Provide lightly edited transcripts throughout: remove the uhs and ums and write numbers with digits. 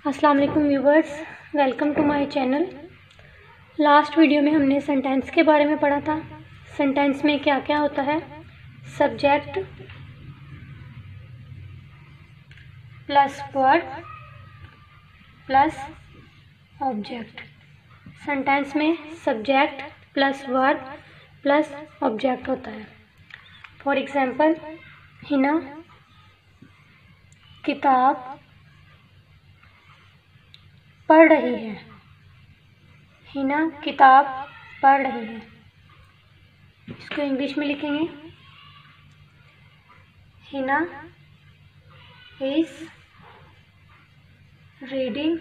अस्सलाम वालेकुम viewers, welcome to my channel. Last video में हमने सेंटेंस के बारे में पढ़ा था। सेंटेंस में क्या क्या होता है, subject plus verb plus object. Sentence में subject plus verb plus object होता है। फॉर एग्जांपल, हिना किताब पढ़ रही है। हिना किताब पढ़ रही है। इसको इंग्लिश में लिखेंगे, Hina is reading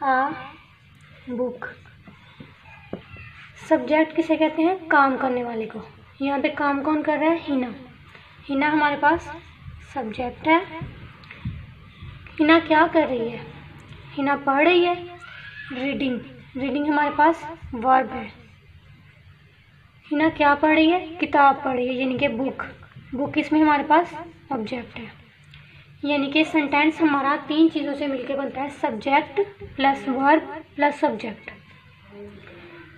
a book. Subject किसे कहते हैं, काम करने वाले को। यहाँ पे काम कौन कर रहा है, हिना। हिना हमारे पास सब्जेक्ट है। हिना क्या कर रही है, हिना पढ़ रही है। रीडिंग, रीडिंग हमारे पास वर्ब है। हिना क्या पढ़ रही है, किताब पढ़ रही है, यानी कि बुक। बुक इसमें हमारे पास ऑब्जेक्ट है। यानी कि सेंटेंस हमारा तीन चीज़ों से मिलकर बनता है, subject plus verb plus subject.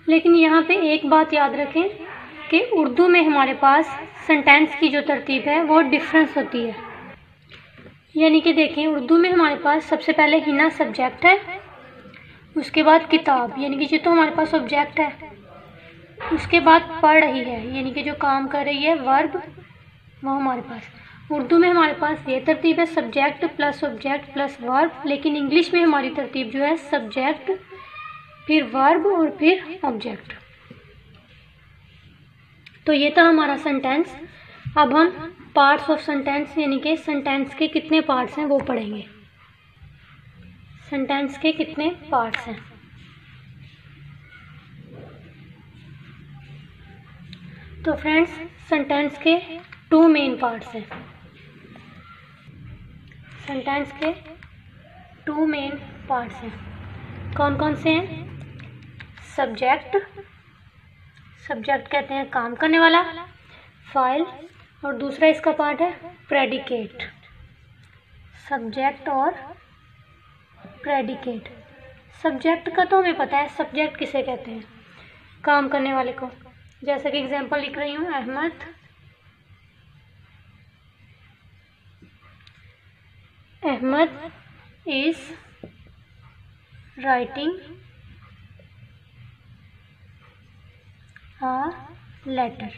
लेकिन यहाँ पे एक बात याद रखें कि उर्दू में हमारे पास सेंटेंस की जो तरतीब है वो डिफरेंस होती है। यानी कि देखिए, उर्दू में हमारे पास सबसे पहले हिना सब्जेक्ट है, उसके बाद किताब यानी कि जो तो हमारे पास ऑब्जेक्ट है, उसके बाद पढ़ रही है यानी कि जो काम कर रही है वर्ब, वो हमारे पास। उर्दू में हमारे पास ये तरतीब है, subject plus object plus verb. लेकिन इंग्लिश में हमारी तरतीब जो है, सब्जेक्ट फिर वर्ब और फिर ऑब्जेक्ट। तो ये था हमारा सेंटेंस। अब हम पार्ट्स ऑफ सेंटेंस यानी कि सेंटेंस के कितने पार्ट्स हैं वो पढ़ेंगे। सेंटेंस के कितने पार्ट्स हैं। तो फ्रेंड्स, सेंटेंस के टू मेन पार्ट्स हैं। सेंटेंस के टू मेन पार्ट्स हैं। कौन कौन से हैं, सब्जेक्ट, सब्जेक्ट कहते हैं काम करने वाला, फाइल, और दूसरा इसका पार्ट है प्रेडिकेट। सब्जेक्ट और प्रेडिकेट। सब्जेक्ट का तो हमें पता है, सब्जेक्ट किसे कहते हैं, काम करने वाले को। जैसे कि एग्जांपल लिख रही हूँ, Ahmad is writing a letter.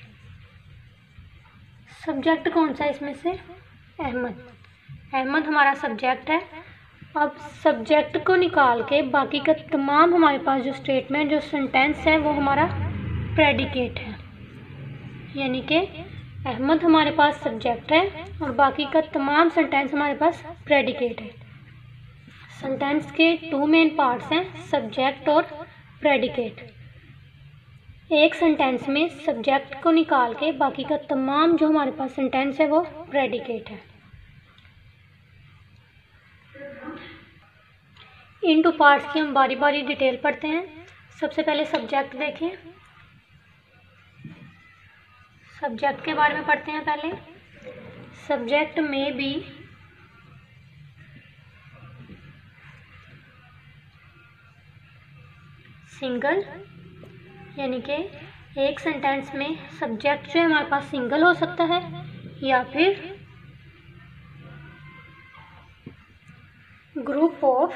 Subject कौन सा है इसमें से, अहमद। अहमद हमारा सब्जेक्ट है। अब सब्जेक्ट को निकाल के बाकी का तमाम हमारे पास जो स्टेटमेंट, जो सेंटेंस है, वो हमारा प्रेडिकेट है। यानी कि अहमद हमारे पास सब्जेक्ट है और बाकी का तमाम सेंटेंस हमारे पास प्रेडिकेट है। सेंटेंस के टू मेन पार्ट्स हैं, सब्जेक्ट और प्रेडिकेट। एक सेंटेंस में सब्जेक्ट को निकाल के बाकी का तमाम जो हमारे पास सेंटेंस है वो प्रेडिकेट है। इन टू पार्ट्स की हम बारी बारी डिटेल पढ़ते हैं। सबसे पहले सब्जेक्ट देखें। सब्जेक्ट के बारे में पढ़ते हैं पहले। सब्जेक्ट में बी सिंगल, यानी कि एक सेंटेंस में सब्जेक्ट जो है हमारे पास सिंगल हो सकता है, या फिर ग्रुप ऑफ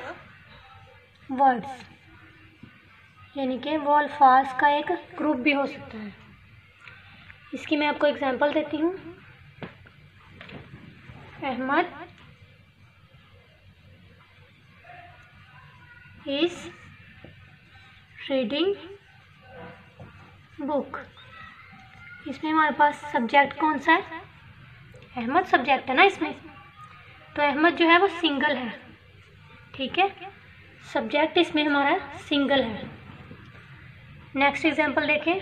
वर्ड्स, यानी कि वो अल्फाज का एक ग्रुप भी हो सकता है। इसकी मैं आपको एग्जांपल देती हूँ। Ahmad is reading book. इसमें हमारे पास सब्जेक्ट कौन सा है, अहमद सब्जेक्ट है ना इसमें, तो अहमद जो है वो सिंगल है। ठीक है, सब्जेक्ट इसमें हमारा सिंगल है। नेक्स्ट एग्जांपल देखें,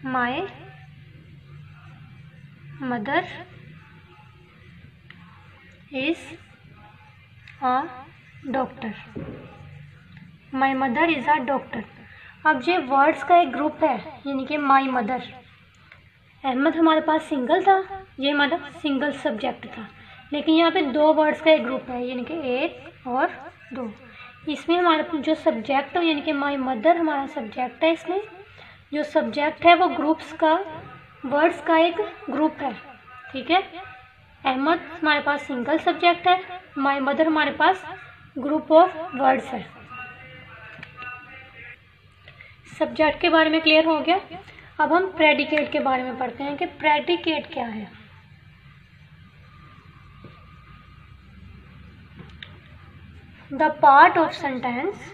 my mother is a doctor. My mother is a doctor. अब ये वर्ड्स का एक ग्रुप है, यानी कि माई मदर। अहमद हमारे पास सिंगल था, ये हमारा सिंगल सब्जेक्ट था, लेकिन यहाँ पे दो वर्ड्स का एक ग्रुप है, यानी कि एक और दो। इसमें हमारा जो सब्जेक्ट है यानी कि माई मदर हमारा सब्जेक्ट है, इसमें जो सब्जेक्ट है वो ग्रुप्स का, वर्ड्स का एक ग्रुप है। ठीक है, अहमद हमारे पास सिंगल सब्जेक्ट है, माई मदर हमारे पास ग्रुप ऑफ वर्ड्स है। सब्जेक्ट के बारे में क्लियर हो गया। अब हम प्रेडिकेट के बारे में पढ़ते हैं कि प्रेडिकेट क्या है। The part of sentence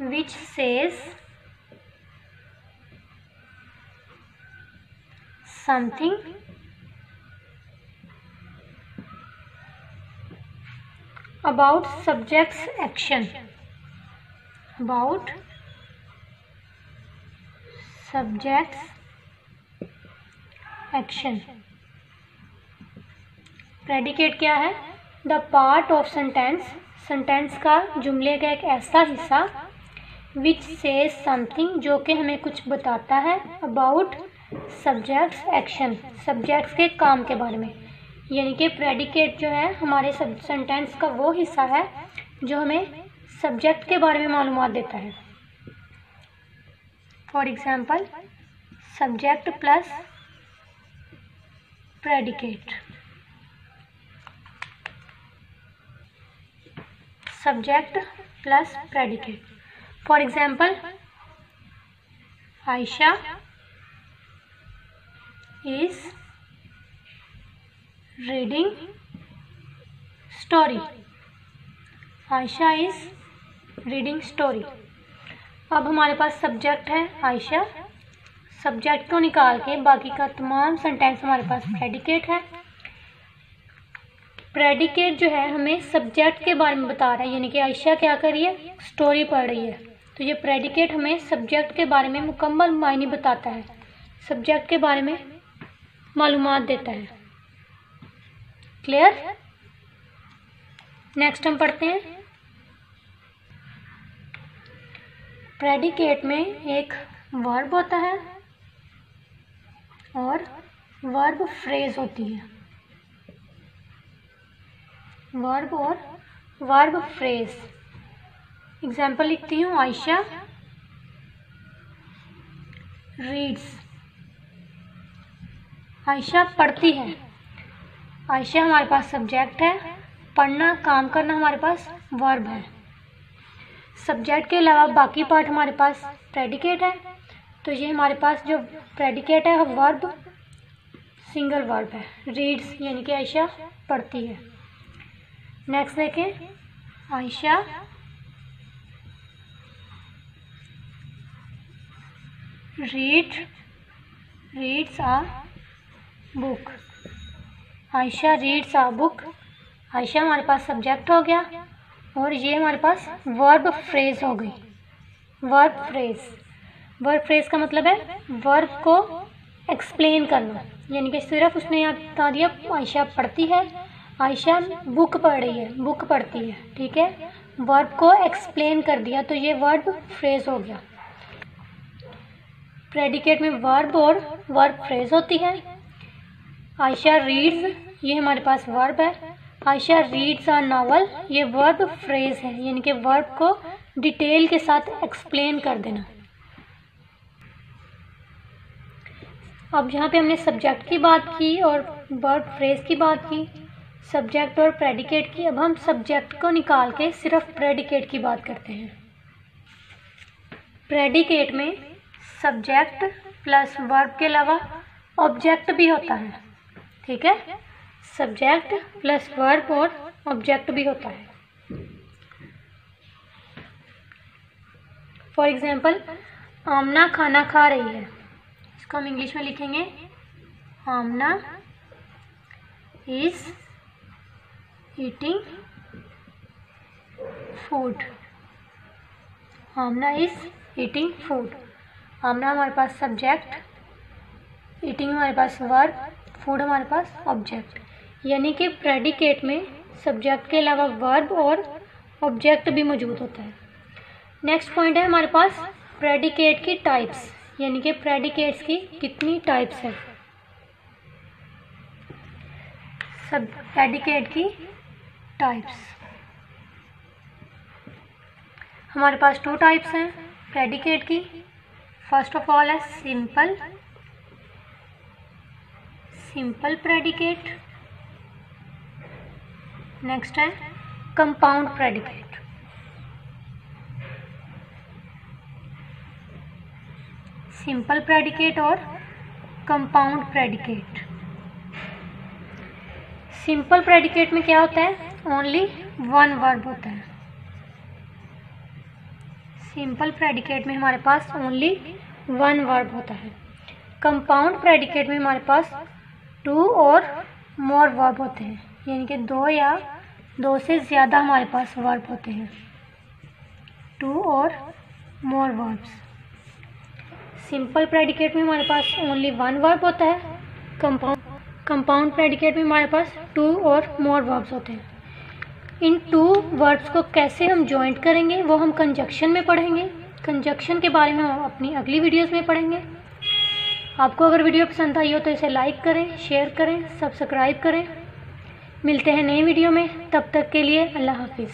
which says something about subject's action, predicate क्या है? द पार्ट ऑफ सेंटेंस का, जुमले का एक ऐसा हिस्सा, विच सेज समथिंग, जो कि हमें कुछ बताता है, अबाउट सब्जेक्ट्स एक्शन, सब्जेक्ट्स के काम के बारे में। यानी कि प्रेडिकेट जो है हमारे सेंटेंस का वो हिस्सा है जो हमें सब्जेक्ट के बारे में मालूमात देता है। For example, subject plus predicate, subject plus predicate. For example, Ayesha is reading story, Ayesha is reading story. अब हमारे पास सब्जेक्ट है आयशा, सब्जेक्ट को निकाल के बाकी का तमाम सेंटेंस हमारे पास प्रेडिकेट है। प्रेडिकेट जो है हमें सब्जेक्ट के बारे में बता रहा है, यानी कि आयशा क्या कर रही है? स्टोरी पढ़ रही है। तो ये प्रेडिकेट हमें सब्जेक्ट के बारे में मुकम्मल मायने बताता है, सब्जेक्ट के बारे में मालूमात देता है। क्लियर? नेक्स्ट हम पढ़ते हैं, प्रेडिकेट में एक वर्ब होता है और वर्ब फ्रेज होती है। वर्ब और वर्ब फ्रेज। एग्जाम्पल लिखती हूँ, आयशा रीड्स, आयशा पढ़ती है। आयशा हमारे पास सब्जेक्ट है, पढ़ना काम करना हमारे पास वर्ब है। सब्जेक्ट के अलावा बाकी पार्ट हमारे पास प्रेडिकेट है। तो ये हमारे पास जो प्रेडिकेट है वर्ब, सिंगल वर्ब है, रीड्स, यानी कि आयशा पढ़ती है। नेक्स्ट देखें, आयशा रीड्स आ बुक, आयशा रीड्स आ बुक। आयशा हमारे पास सब्जेक्ट हो गया और ये हमारे पास वर्ब फ्रेज हो गई। वर्ब फ्रेज का मतलब है वर्ब को एक्सप्लेन करना, यानी कि सिर्फ उसने यहाँ बता दिया आयशा पढ़ती है, आयशा बुक पढ़ रही है, बुक पढ़ती है। ठीक है, वर्ब को एक्सप्लेन कर दिया, तो ये वर्ब फ्रेज हो गया। प्रेडिकेट में वर्ब और वर्ब फ्रेज होती है। आयशा रीड्स, ये हमारे पास वर्ब है। आयशा रीड्स अ नॉवल, ये वर्ब फ्रेज है, यानी कि वर्ब को डिटेल के साथ एक्सप्लेन कर देना। अब यहाँ पे हमने सब्जेक्ट की बात की और वर्ब फ्रेज की बात की, सब्जेक्ट और प्रेडिकेट की। अब हम सब्जेक्ट को निकाल के सिर्फ प्रेडिकेट की बात करते हैं। प्रेडिकेट में सब्जेक्ट प्लस वर्ब के अलावा ऑब्जेक्ट भी होता है। ठीक है, सब्जेक्ट प्लस वर्ब और ऑब्जेक्ट भी होता है। फॉर एग्जाम्पल, आमना खाना खा रही है, इसको हम इंग्लिश में लिखेंगे, Amna is eating food, Amna is eating food. Amna हमारे पास सब्जेक्ट, ईटिंग हमारे पास वर्ब, फूड हमारे पास ऑब्जेक्ट। यानी कि प्रेडिकेट में सब्जेक्ट के अलावा वर्ब और ऑब्जेक्ट भी मौजूद होता है। नेक्स्ट पॉइंट है हमारे पास प्रेडिकेट की टाइप्स, यानी कि प्रेडिकेट्स की कितनी टाइप्स है। सब प्रेडिकेट की टाइप्स हमारे पास 2 टाइप्स हैं प्रेडिकेट की। फर्स्ट ऑफ ऑल है सिंपल प्रेडिकेट। नेक्स्ट है कंपाउंड प्रेडिकेट। सिंपल प्रेडिकेट और कंपाउंड प्रेडिकेट। सिंपल प्रेडिकेट में क्या होता है, ओनली 1 वर्ब होता है। सिंपल प्रेडिकेट में हमारे पास ओनली 1 वर्ब होता है। कंपाउंड प्रेडिकेट में हमारे पास 2 और मोर वर्ब होते हैं, यानी कि 2 या 2 से ज़्यादा हमारे पास वर्ब होते हैं। 2 और मोर वर्ब्स। सिंपल प्रेडिकेट में हमारे पास ओनली 1 वर्ब होता है। कंपाउंड प्रेडिकेट में हमारे पास 2 और मोर वर्ब्स होते हैं। इन 2 वर्ब्स को कैसे हम जॉइंट करेंगे वो हम कंजक्शन में पढ़ेंगे। कंजक्शन के बारे में हम अपनी अगली वीडियोस में पढ़ेंगे। आपको अगर वीडियो पसंद आई हो तो इसे लाइक करें, शेयर करें, सब्सक्राइब करें। मिलते हैं नई वीडियो में, तब तक के लिए अल्लाह हाफिज़।